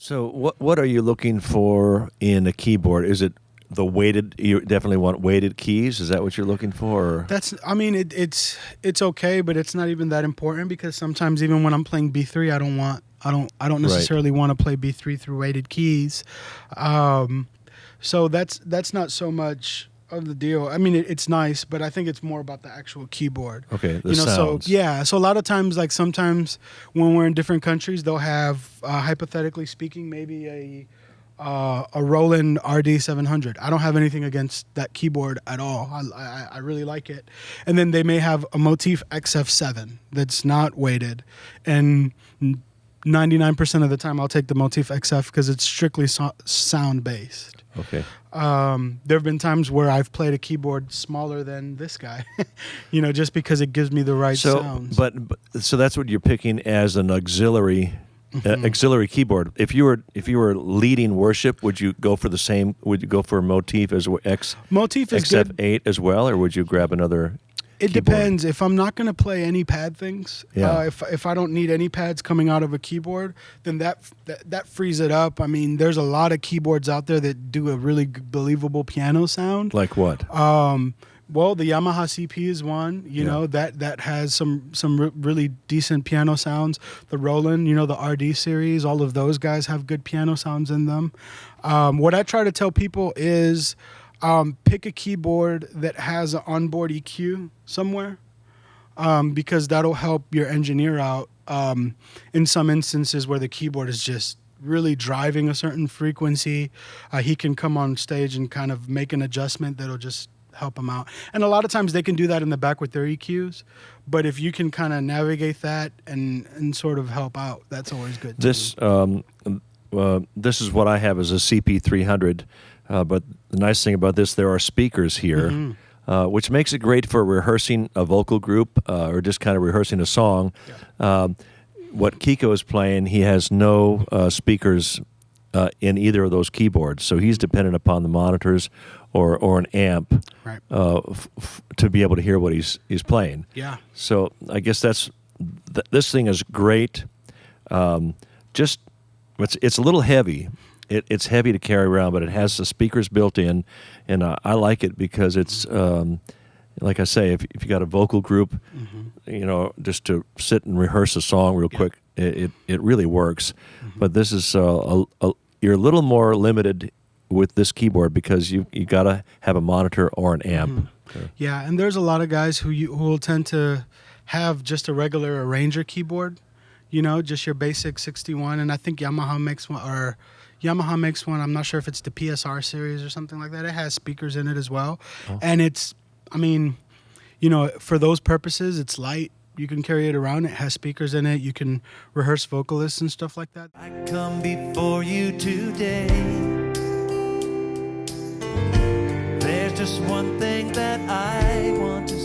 So what are you looking for in a keyboard? Is it the weighted? You definitely want weighted keys. Is that what you're looking for? Or? I mean, it's okay, but it's not even that important because sometimes even when I'm playing B3, I don't necessarily want to play B3 through weighted keys. So that's not so much of the deal. I mean, it's nice, but I think it's more about the actual keyboard. Okay, the sounds. So a lot of times, like sometimes when we're in different countries, they'll have, hypothetically speaking, maybe a Roland RD700. I don't have anything against that keyboard at all. I really like it. And then they may have a Motif XF7 that's not weighted, and 99% of the time I'll take the Motif XF because it's strictly sound based. Okay. There have been times where I've played a keyboard smaller than this guy, just because it gives me the right sounds. But so that's what you're picking as an auxiliary keyboard. If you were leading worship, would you go for the same? Would you go for a Motif as Motif is XF8 good as well, or would you grab another? It keyboard? Depends. If I'm not going to play any pad things, if I don't need any pads coming out of a keyboard, then that frees it up. I mean, there's a lot of keyboards out there that do a really believable piano sound. Like what? Well, the Yamaha CP is one. You know that has some really decent piano sounds. The Roland, the RD series, all of those guys have good piano sounds in them. What I try to tell people is, pick a keyboard that has an onboard EQ somewhere, because that'll help your engineer out in some instances where the keyboard is just really driving a certain frequency. He can come on stage and kind of make an adjustment that'll just help him out. And a lot of times they can do that in the back with their EQs, but if you can kind of navigate that and sort of help out, that's always good. This is what I have as a CP300. But the nice thing about this, there are speakers here, which makes it great for rehearsing a vocal group or just kind of rehearsing a song. Yeah. What Kiko is playing, he has no speakers in either of those keyboards, so he's dependent upon the monitors or an amp to be able to hear what he's playing. Yeah. So I guess this thing is great. Just it's a little heavy. It's heavy to carry around, but it has the speakers built in, and I like it because it's, like I say, if you got a vocal group, just to sit and rehearse a song real quick, it really works. But this is you're a little more limited with this keyboard because you got to have a monitor or an amp. Yeah, and there's a lot of guys who will tend to have just a regular arranger keyboard, just your basic 61, and I think Yamaha makes one, I'm not sure if it's the PSR series or something like that. It has speakers in it as well. Oh. And for those purposes, it's light. You can carry it around. It has speakers in it. You can rehearse vocalists and stuff like that. I come before you today. There's just one thing that I want to